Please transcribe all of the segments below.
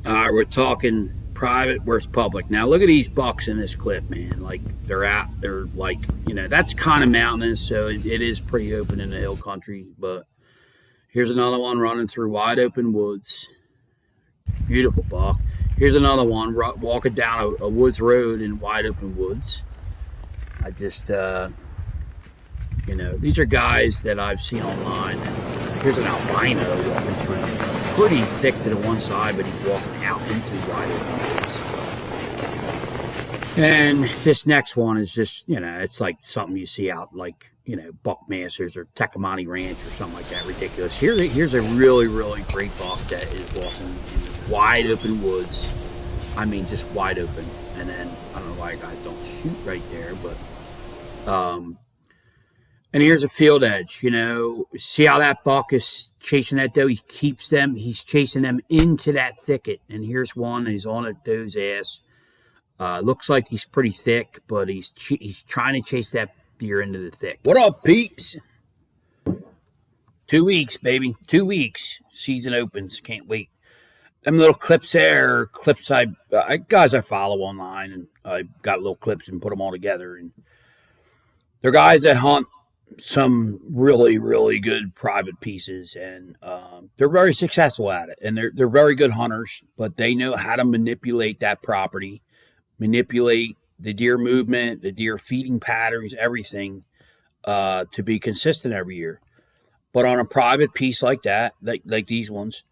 All right, we're talking private versus public. Now, look at these bucks in this clip, man. Like, they're out, they're like, that's kind of mountainous, so it is pretty open in the hill country. But here's another one running through wide open woods. Beautiful buck. Here's another one walking down a woods road in wide open woods. I just, these are guys that I've seen online. Here's an albino walking through pretty thick to the one side, but he's walking out into wide open woods. And this next one is just, it's like something you see out like, Buckmasters or Tecumseh Ranch or something like that. Ridiculous. Here's a really, really great buck that is walking in wide open woods. I mean, just wide open. And then, I don't know why guys don't shoot right there, but, and here's a field edge, see how that buck is chasing that doe? He's chasing them into that thicket. And here's one, he's on a doe's ass. Looks like he's pretty thick, but he's trying to chase that deer into the thick. What up, peeps? 2 weeks, baby. 2 weeks. Season opens. Can't wait. Them little clips there, clips guys I follow online, and I got little clips and put them all together. And they're guys that hunt some really, really good private pieces, and they're very successful at it. And they're very good hunters, but they know how to manipulate that property, manipulate the deer movement, the deer feeding patterns, everything to be consistent every year. But on a private piece like that, like these ones,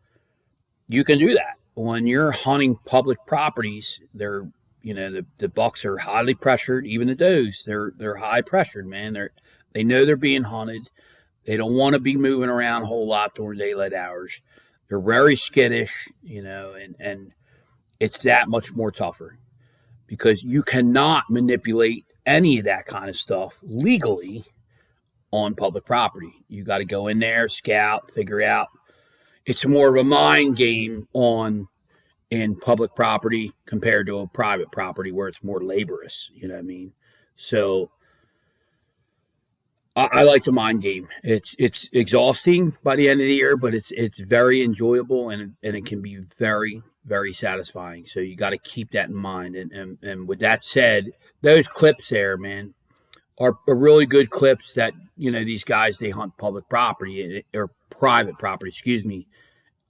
you can do that. When you're hunting public properties, they're the bucks are highly pressured. Even the does, they're high pressured, man. They know they're being hunted. They don't want to be moving around a whole lot during daylight hours. They're very skittish, and it's that much more tougher because you cannot manipulate any of that kind of stuff legally on public property. You got to go in there, scout, figure out. It's more of a mind game in public property compared to a private property where it's more laborious. You know what I mean? So I like the mind game. It's exhausting by the end of the year, but it's very enjoyable and it can be very, very satisfying. So you got to keep that in mind. And with that said, those clips there, man, are really good clips that, these guys, they hunt public property or private property, excuse me.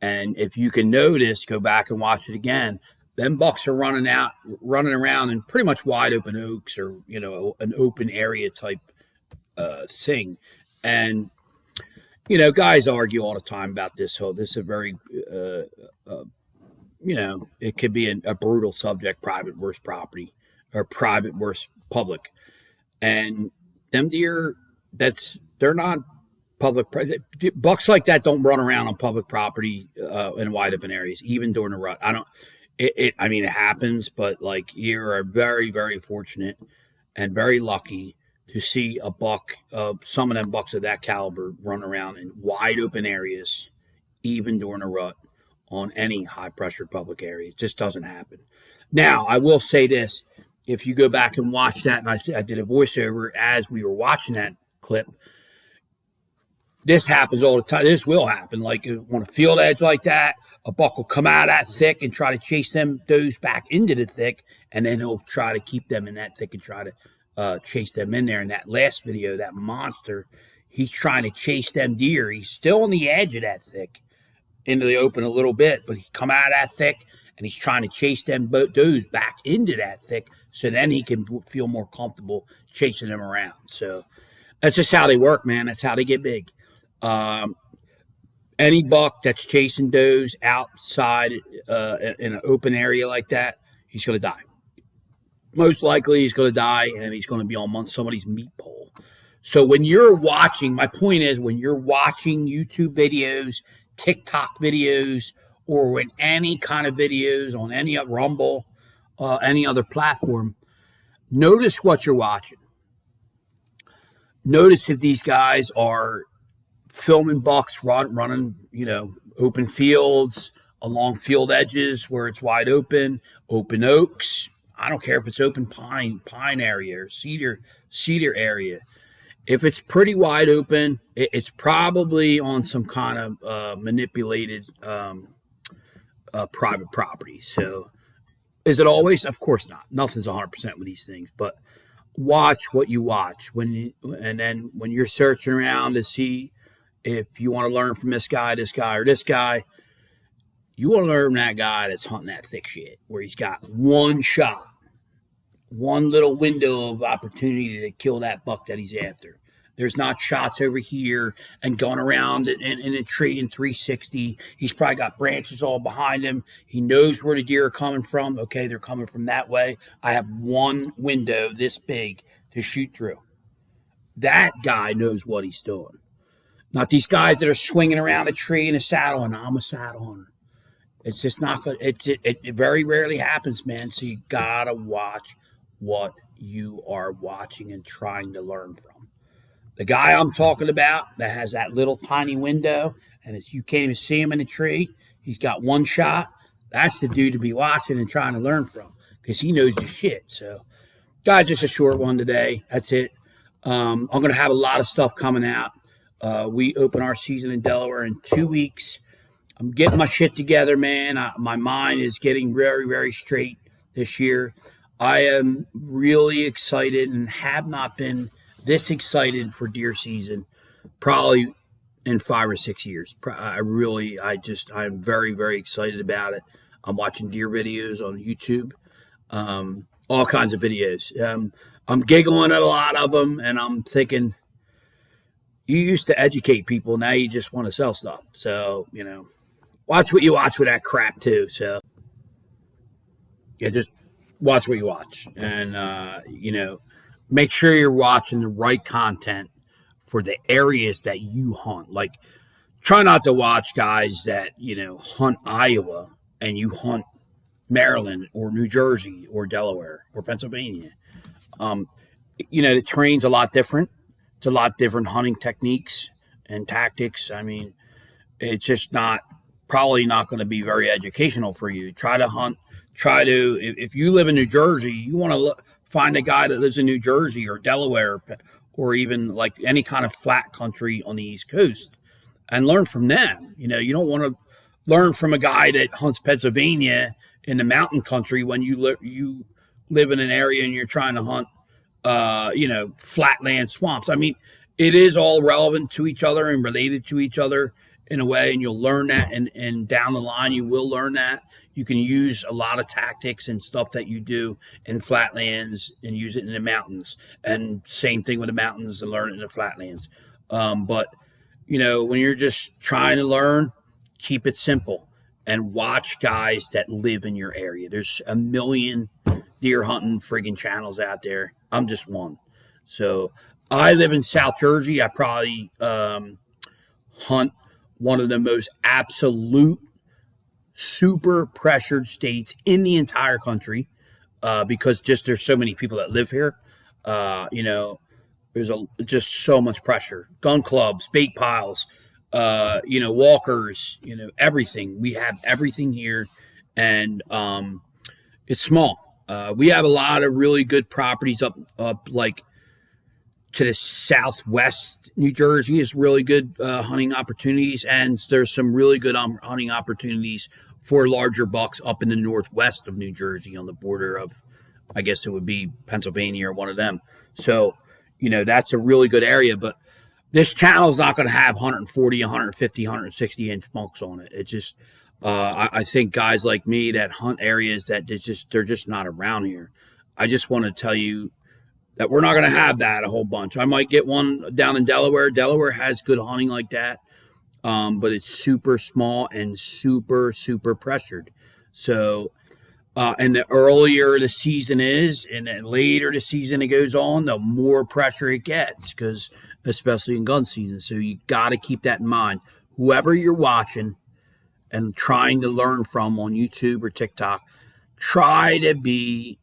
And if you can notice, go back and watch it again, them bucks are running around in pretty much wide open oaks or, an open area type thing. And, guys argue all the time about this. So this is a very, it could be a brutal subject, private versus property or private versus public. And them deer, they're not public. Bucks like that don't run around on public property in wide open areas, even during the rut. It happens, but like you are very, very fortunate and very lucky to see a buck, some of them bucks of that caliber run around in wide open areas, even during a rut on any high pressure public area. It just doesn't happen. Now, I will say this. If you go back and watch that, and I did a voiceover as we were watching that clip, this happens all the time. This will happen. Like on a field edge like that, a buck will come out of that thick and try to chase them does back into the thick, and then he'll try to keep them in that thick and try to chase them in there. In that last video, that monster, he's trying to chase them deer. He's still on the edge of that thick into the open a little bit, but he come out of that thick, and he's trying to chase them does back into that thick so then he can feel more comfortable chasing them around. So that's just how they work, man. That's how they get big. Any buck that's chasing does outside in an open area like that, he's going to die. Most likely he's going to die, and he's going to be on somebody's meat pole. So when you're watching, my point is when you're watching YouTube videos, TikTok videos, or when any kind of videos on any Rumble, any other platform, notice what you're watching. Notice if these guys are filming bucks running, open fields, along field edges where it's wide open oaks. I don't care if it's open pine area or cedar area. If it's pretty wide open, it's probably on some kind of manipulated private property. So is it always? Of course not. Nothing's 100% with these things, but watch what you watch and then when you're searching around to see if you want to learn from this guy, or this guy, you want to learn from that guy that's hunting that thick shit, where he's got one shot, one little window of opportunity to kill that buck that he's after. There's not shots over here and going around in a tree in 360. He's probably got branches all behind him. He knows where the deer are coming from. Okay, they're coming from that way. I have one window this big to shoot through. That guy knows what he's doing. Not these guys that are swinging around a tree in a saddle, and I'm a saddle hunter. It's just not good. It very rarely happens, man. So you got to watch what you are watching and trying to learn from. The guy I'm talking about that has that little tiny window and you can't even see him in the tree, he's got one shot, that's the dude to be watching and trying to learn from because he knows his shit. So, guys, just a short one today. That's it. I'm going to have a lot of stuff coming out. We open our season in Delaware in 2 weeks. I'm getting my shit together, man. My mind is getting very, very straight this year. I am really excited and have not been this excited for deer season probably in 5 or 6 years. I'm very, very excited about it. I'm watching deer videos on YouTube, all kinds of videos. I'm giggling at a lot of them, and I'm thinking, you used to educate people, now you just want to sell stuff. So, watch what you watch with that crap too. So, yeah, just watch what you watch. And, make sure you're watching the right content for the areas that you hunt. Like, try not to watch guys that, hunt Iowa and you hunt Maryland or New Jersey or Delaware or Pennsylvania. The terrain's a lot different. It's a lot different hunting techniques and tactics. I mean, it's just probably not going to be very educational for you. If you live in New Jersey, you want to find a guy that lives in New Jersey or Delaware or even like any kind of flat country on the East Coast and learn from them. You don't want to learn from a guy that hunts Pennsylvania in the mountain country when you live in an area and you're trying to hunt, flatland swamps. I mean, it is all relevant to each other and related to each other in a way, and you'll learn that, and down the line you will learn that. You can use a lot of tactics and stuff that you do in flatlands and use it in the mountains, and same thing with the mountains and learn it in the flatlands. But when you're just trying to learn, keep it simple and watch guys that live in your area. There's a million deer hunting friggin' channels out there. I'm just one. So I live in South Jersey. I probably hunt one of the most absolute super pressured states in the entire country because there's so many people that live here. There's just so much pressure. Gun clubs, bait piles, walkers, everything. We have everything here, and it's small. We have a lot of really good properties up like to the southwest. New Jersey is really good hunting opportunities, and there's some really good hunting opportunities for larger bucks up in the northwest of New Jersey on the border of, I guess it would be Pennsylvania or one of them. So, that's a really good area, but this channel is not going to have 140, 150, 160 inch bucks on it. It's just, I think guys like me that hunt areas that they're just not around here. I just want to tell you that we're not going to have that a whole bunch. I might get one down in Delaware. Delaware has good hunting like that, but it's super small and super, super pressured. So, and the earlier the season is and the later the season it goes on, the more pressure it gets, because especially in gun season. So you got to keep that in mind. Whoever you're watching and trying to learn from on YouTube or TikTok, try to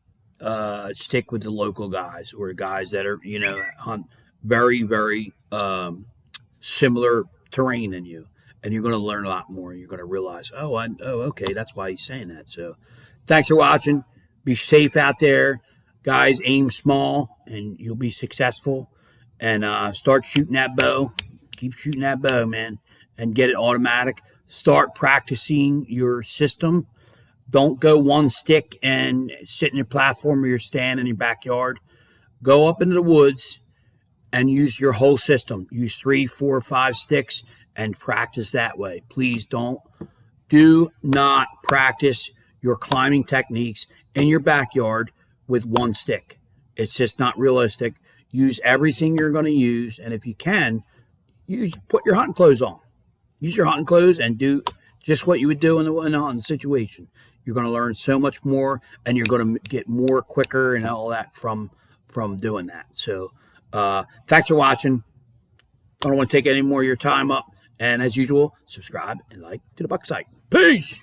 stick with the local guys or guys that are, hunt very, very similar terrain than you. And you're going to learn a lot more. And you're going to realize, okay, that's why he's saying that. So thanks for watching. Be safe out there. Guys, aim small and you'll be successful. And start shooting that bow. Keep shooting that bow, man. and get it automatic. Start practicing your system. Don't go one stick and sit in your platform or your stand in your backyard. Go up into the woods and use your whole system. Use 3, 4, 5 sticks and practice that way. Please do not practice your climbing techniques in your backyard with one stick. It's just not realistic. Use everything you're going to use, and if you can, put your hunting clothes on. Use your hunting clothes and do just what you would do in a hunting situation. You're going to learn so much more, and you're going to get more quicker and all that from doing that. So thanks for watching. I don't want to take any more of your time up. And as usual, subscribe and like to the Buck Site. Peace!